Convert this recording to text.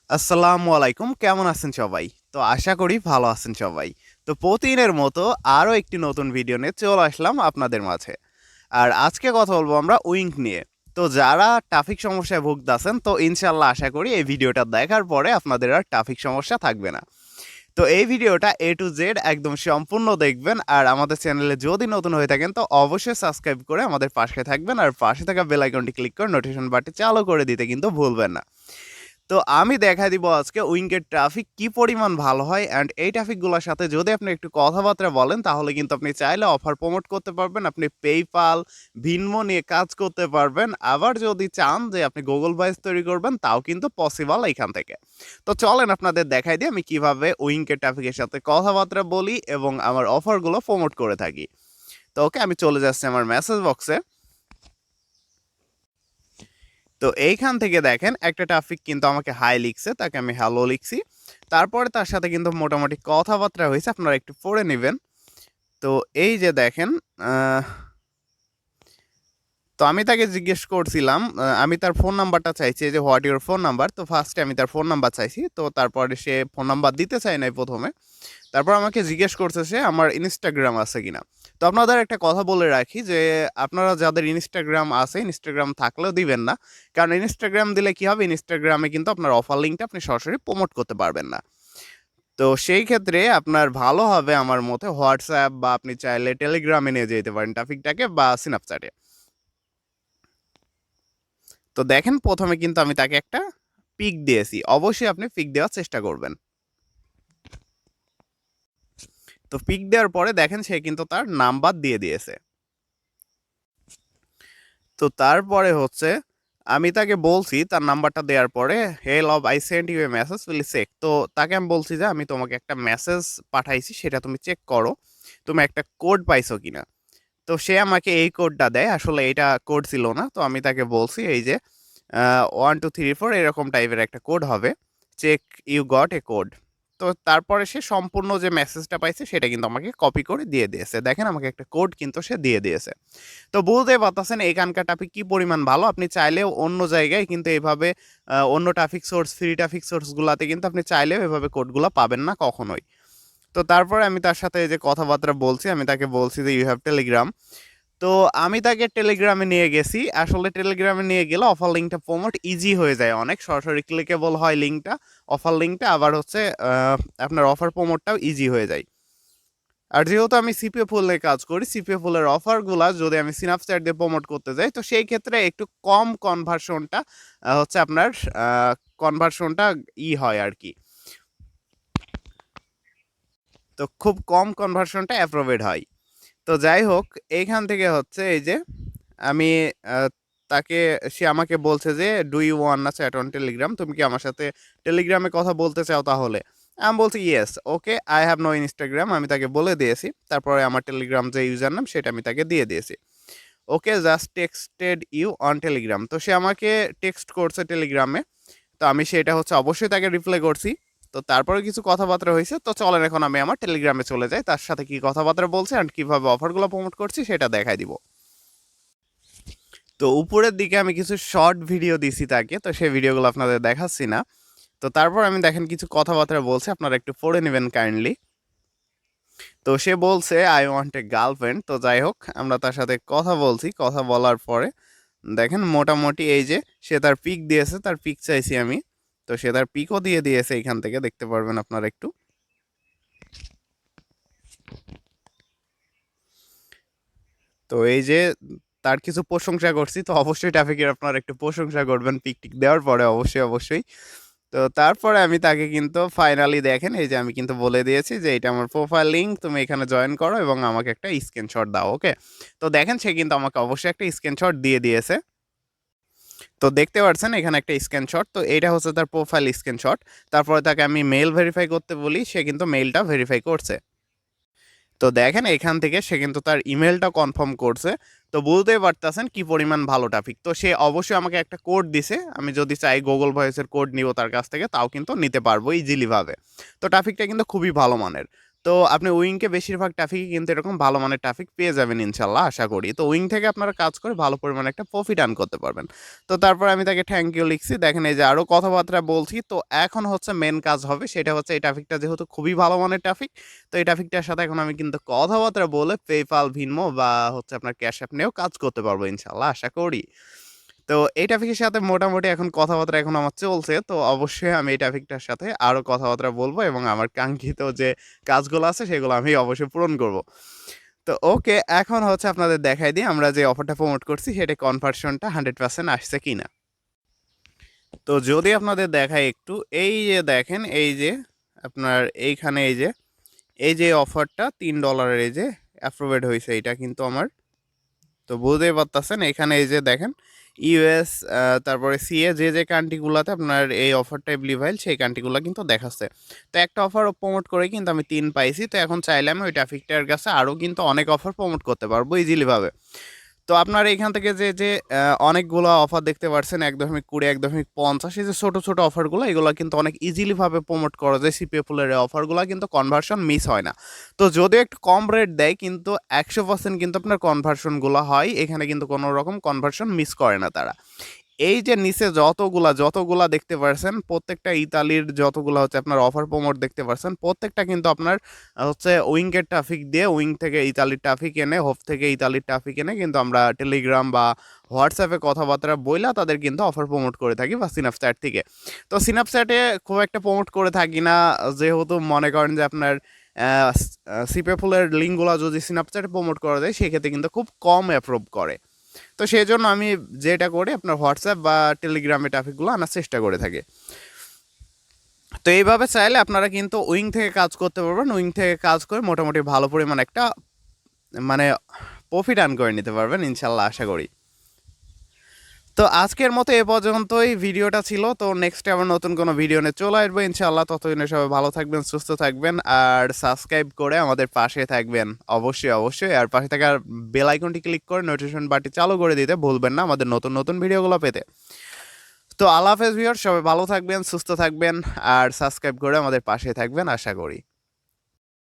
আসসালামু আলাইকুম, কেমন আছেন সবাই? তো আশা করি ভালো আছেন সবাই। তো প্রতিদিনের মতো আরও একটি নতুন ভিডিও নিয়ে চলে আসলাম আপনাদের মাঝে। আর আজকে কথা বলবো আমরা উইঙ্ক নিয়ে। তো যারা ট্রাফিক সমস্যায় ভুগতেছেন তো ইনশাল্লাহ আশা করি এই ভিডিওটা দেখার পরে আপনাদের আর ট্রাফিক সমস্যা থাকবে না। তো এই ভিডিওটা এ টু জেড একদম সম্পূর্ণ দেখবেন। আর আমাদের চ্যানেলে যদি নতুন হয়ে থাকেন তো অবশ্যই সাবস্ক্রাইব করে আমাদের পাশে থাকবেন, আর পাশে থাকা বেল আইকনটি ক্লিক করে নোটিফিকেশন বাটনটি চালু করে দিতে কিন্তু ভুলবেন না। তো আমি দেখাই দিব আজকে উইঙ্কের ট্রাফিক কি পরিমাণ ভালো হয়, অ্যান্ড এই ট্রাফিকগুলোর সাথে যদি আপনি একটু কথাবার্তা বলেন তাহলে কিন্তু আপনি চাইলে অফার প্রমোট করতে পারবেন, আপনি পেইপাল ভিনমো নিয়ে কাজ করতে পারবেন, আবার যদি চান যে আপনি গুগল ভয়েস তৈরি করবেন তাও কিন্তু পসিবল এইখান থেকে। তো চলেন আপনাদের দেখাই দিই আমি কিভাবে উইঙ্কের ট্রাফিকের সাথে কথাবার্তা বলি এবং আমার অফারগুলো প্রমোট করে থাকি। তো ওকে, আমি চলে যাচ্ছি আমার মেসেজ বক্সে। তো এইখান থেকে দেখেন একটা ট্রাফিক কিন্তু আমাকে হাই লিখছে, তাকে আমি হ্যালো লিখছি। তারপরে তার সাথে কিন্তু মোটামুটি কথাবার্তা হয়েছে, আপনারা একটু পড়ে নেবেন। তো এই যে দেখেন, তো আমি তাকে জিজ্ঞেস করছিলাম, আমি তার ফোন নাম্বারটা চাইছি, যে হোয়াট ইউর ফোন নাম্বার। তো ফার্স্টে আমি তার ফোন নাম্বার চাইছি, তো তারপরে সে ফোন নাম্বার দিতে চায় নাই প্রথমে। তারপর আমাকে জিজ্ঞেস করছে সে আমার ইনস্টাগ্রাম আছে কিনা। তো আপনাদের একটা কথা বলে রাখি যে আপনারা যাদের ইনস্টাগ্রাম আছে, ইনস্টাগ্রাম থাকলেও দিবেন না, কারণ ইনস্টাগ্রাম দিলে কি হবে, ইনস্টাগ্রামে কিন্তু আপনার অফার লিঙ্কটা আপনি সরাসরি প্রমোট করতে পারবেন না। তো সেই ক্ষেত্রে আপনার ভালো হবে আমার মতে হোয়াটসঅ্যাপ, বা আপনি চাইলে টেলিগ্রামে নিয়ে যেতে পারেন ট্রাফিকটাকে, বা স্ন্যাপচ্যাটে। তো দেখেন প্রথমে কিন্তু আমি তাকে একটা পিক দিয়েছি, অবশ্যই আপনি পিক দেওয়ার চেষ্টা করবেন। তো পিক দেওয়ার পরে দেখেন সে কিন্তু তার নাম্বার দিয়ে দিয়েছে। তো তারপরে হচ্ছে আমি তাকে বলছি তার নাম্বারটা দেওয়ার পরে, hey love I send you a message please check. তো তাকে আমি বলছি যে আমি তোমাকে একটা মেসেজ পাঠাইছি, সেটা তুমি চেক করো, তুমি একটা কোড পাইছো কিনা। তো সে আমাকে এই কোডটা দেয়, আসলে এটা কোড ছিল না। তো আমি তাকে বলছি এই যে 1 2 3 4 এরকম টাইপের একটা কোড হবে, check you got a code. তো তারপরে সে সম্পূর্ণ যে মেসেজটা পাইছে সেটা কিন্তু আমাকে কপি করে দিয়ে দিয়েছে, দেখেন আমাকে একটা কোড কিন্তু সে দিয়ে দিয়েছে। তো বুঝতেই পারতেছেন এখানকার ট্রাফিক কি পরিমাণ ভালো। আপনি চাইলেও অন্য জায়গায় কিন্তু এভাবে অন্য ট্রাফিক সোর্স, ফ্রি ট্রাফিক সোর্সগুলোতে কিন্তু আপনি চাইলেও এভাবে কোডগুলো পাবেন না কখনোই। তো তারপরে আমি তার সাথে এই যে কথাবার্তা বলছি, আমি তাকে বলছি যে ইউ হ্যাভ টেলিগ্রাম। তো আমি তাকে টেলিগ্রামে নিয়ে গেছি, আসলে টেলিগ্রামে নিয়ে গেলে অফার লিঙ্কটা প্রমোট ইজি হয়ে যায় অনেক, সরাসরি ক্লিকেবল হয় লিঙ্কটা, অফার লিঙ্কটা, আবার হচ্ছে আপনার অফার প্রমোটটাও ইজি হয়ে যায়। আর যেহেতু আমি সিপিএ ফুলে কাজ করি, সিপিএ ফুলের অফারগুলা যদি আমি স্ন্যাপচ্যাট দিয়ে প্রমোট করতে যাই তো সেই ক্ষেত্রে একটু কম কনভার্সনটা হচ্ছে আপনার কনভার্সনটা হয় আর কি। তো খুব কম কনভার্সনটা অ্যাপ্রোভেড হয়। তো যাই হোক, এইখান থেকে হচ্ছে এই যে আমি আহ, তাকে, সে আমাকে বলছে যে ডু ইউ ওয়ান না চ্যাট অন টেলিগ্রাম, তুমি কি আমার সাথে টেলিগ্রামে কথা বলতে চাও তাহলে। আমি বলছি yes, okay I have no Instagram, আমি তাকে বলে দিয়েছি। তারপরে আমার টেলিগ্রাম যে ইউজার নাম সেটা আমি তাকে দিয়ে দিয়েছি। Okay just texted you on Telegram, তো সে আমাকে টেক্সট করছে টেলিগ্রামে। তো আমি সেটা হচ্ছে অবশ্যই তাকে রিপ্লাই করছি। তো তারপরে কিছু কথাবার্তা হয়েছে, তো চলেন এখন আমি আমার টেলিগ্রামে চলে যাই, তার সাথে কি কথাবার্তা বলছে অ্যান্ড কীভাবে অফারগুলো প্রমোট করছি সেটা দেখাই দিব। তো উপরের দিকে আমি কিছু শর্ট ভিডিও দিছি তাকে, তো সেই ভিডিওগুলো আপনাদের দেখাচ্ছি না। তো তারপর আমি দেখেন কিছু কথাবার্তা বলছে, আপনারা একটু পড়ে নেবেন কাইন্ডলি। তো সে বলছে আই ওয়ান্ট এ গার্লফ্রেন্ড। তো যাই হোক, আমরা তার সাথে কথা বলছি, কথা বলার পরে দেখেন মোটামুটি এই যে সে তার পিক দিয়েছে, তার পিক চাইছি আমি। তো সে তার পিকও দিয়ে দিয়েছে, এখান থেকে দেখতে পারবেন আপনারা একটু। তো এই যে তার কিছু প্রশংসা করছি, তো অবশ্যই ট্রাফিকের আপনারা একটু প্রশংসা করবেন পিক টিক দেওয়ার পরে, অবশ্যই অবশ্যই। তো তারপরে আমি তাকে কিন্তু ফাইনালি দেখেন এই যে আমি কিন্তু বলে দিয়েছি যে এটা আমার প্রোফাইল লিঙ্ক, তুমি এখানে জয়েন করো এবং আমাকে একটা স্ক্রিনশট দাও। ওকে, তো দেখেন সে কিন্তু আমাকে অবশ্যই একটা স্ক্রিনশট দিয়ে দিয়েছে। তো দেখতে পাচ্ছেন এখানে একটা স্ক্রিনশট, তো এটা হচ্ছে তার প্রোফাইল স্ক্রিনশট। তারপরে তাকে আমি মেল ভেরিফাই করতে বলি, সে কিন্তু মেলটা ভেরিফাই করছে। তো দেখেন এখান থেকে সে কিন্তু তার ইমেলটা কনফার্ম করছে। তো বুঝতেই পারতেছেন কি পরিমাণ ভালো ট্রাফিক। তো সে অবশ্যই আমাকে একটা কোড দিছে, আমি যদি চাই গুগল ভয়েসের কোড নিব তার কাছ থেকে তাও কিন্তু নিতে পারবো ইজিলি ভাবে। তো ট্রাফিকটা কিন্তু খুবই ভালো মানের। তো আপনি উইংকে বেশিরভাগ ট্রাফিকে কিন্তু এরকম ভালো মানের ট্রাফিক পেয়ে যাবেন ইনশাল্লাহ, আশা করি। তো উইং থেকে আপনারা কাজ করে ভালো পরিমাণে একটা প্রফিট আর্ন করতে পারবেন। তো তারপর আমি তাকে থ্যাংক ইউ লিখছি, দেখেন এই যে আরও কথাবার্তা বলছি। তো এখন হচ্ছে মেন কাজ হবে, সেটা হচ্ছে এই ট্রাফিকটা যেহেতু খুবই ভালো মানের ট্রাফিক, তো এই ট্রাফিকটার সাথে এখন আমি কিন্তু কথাবার্তা বলে পেপাল, ভিনমো বা হচ্ছে আপনার ক্যাশ অ্যাপ নিয়েও কাজ করতে পারবো ইনশাল্লাহ, আশা করি। তো এই ট্রাফিকের সাথে মোটামুটি এখন কথাবার্তা এখন আমার চলছে। তো অবশ্যই আমি এই ট্রাফিকটার সাথে আরও কথাবার্তা বলবো এবং আমার কাঙ্ক্ষিত যে কাজগুলো আছে সেগুলো আমি অবশ্যই পূরণ করব। তো ওকে, এখন হচ্ছে আপনাদের দেখাই দিই আমরা যে অফারটা প্রমোট করছি সেটা কনভার্সনটা 100% আসছে কিনা। তো যদি আপনাদের দেখায় একটু, এই যে দেখেন এই যে আপনার এইখানে এই যে অফারটা $3 এই যে অ্যাপ্রুভেড হয়েছে, এটা কিন্তু আমার, তো বুঝতেই পারতেছেন এখানে এই যে দেখেন ইউএস, তারপরে সিএ, যে কান্ট্রিগুলোতে আপনার এই অফারটা এভেলেবেল সেই কান্ট্রিগুলো কিন্তু দেখাচ্ছে। তো একটা অফার প্রমোট করে কিন্তু আমি 3 পাইছি। তো এখন চাইলে আমি ওই ট্রাফিকটার কাছে আরও কিন্তু অনেক অফার প্রমোট করতে পারবো ইজিলিভাবে। তো আপনার এখান থেকে যে অনেকগুলো অফার দেখতে পাচ্ছেন, 1.20, 1.50, এই যে ছোটো ছোটো অফারগুলো, এগুলো কিন্তু অনেক ইজিলিভাবে প্রমোট করা যায়। সিপিএ ফুলের এই অফারগুলো কিন্তু কনভার্সন মিস হয় না। তো যদিও একটু কম রেট দেয়, কিন্তু 100% কিন্তু আপনার কনভার্সনগুলো হয়, এখানে কিন্তু কোনো রকম কনভার্সন মিস করে না তারা। এই যে নিচে যতগুলা দেখতে পারছেন, প্রত্যেকটা ইতালির যতগুলা হচ্ছে আপনার অফার প্রমোট দেখতে পারছেন, প্রত্যেকটা কিন্তু আপনার হচ্ছে উইংকের ট্রাফিক দিয়ে, উইং থেকে ইতালির ট্রাফিক এনে, হোপ থেকে ইতালির ট্রাফিক এনে কিন্তু আমরা টেলিগ্রাম বা হোয়াটসঅ্যাপে কথাবার্তা বইলা তাদের কিন্তু অফার প্রমোট করে থাকি, বা স্ন্যাপচ্যাট থেকে। তো স্ন্যাপচ্যাটে খুব একটা প্রমোট করে থাকি না, যেহেতু মনে করেন যে আপনার সিপে ফুলের লিঙ্কগুলো যদি স্ন্যাপচ্যাটে প্রমোট করা যায় সেক্ষেত্রে কিন্তু খুব কম অ্যাপ্রুভ করে। তো সেই জন্য আমি যেটা করি আপনার হোয়াটসঅ্যাপ বা টেলিগ্রামে ট্রাফিকগুলো আনার চেষ্টা করে থাকি। তো এইভাবে চাইলে আপনারা কিন্তু উইং থেকে কাজ করতে পারবেন, উইং থেকে কাজ করে মোটামুটি ভালো পরিমাণ একটা মানে প্রফিট আর্ন করে নিতে পারবেন ইনশাল্লাহ, আশা করি। তো আজকের মতো এ পর্যন্তই ভিডিওটা ছিল। তো নেক্সট আবার নতুন কোনো ভিডিও নিয়ে চলে আসবো ইনশাআল্লাহ। ততদিনে সবাই ভালো থাকবেন, সুস্থ থাকবেন, আর সাবস্ক্রাইব করে আমাদের পাশে থাকবেন অবশ্যই অবশ্যই। আর পাশে থাকার বেল আইকনটি ক্লিক করে নোটিফিকেশন বাটনটি চালু করে দিতে ভুলবেন না আমাদের নতুন নতুন ভিডিওগুলো পেতে। তো আল্লাহ হাফেজ ভিউয়ার, সবাই ভালো থাকবেন, সুস্থ থাকবেন, আর সাবস্ক্রাইব করে আমাদের পাশে থাকবেন আশা করি।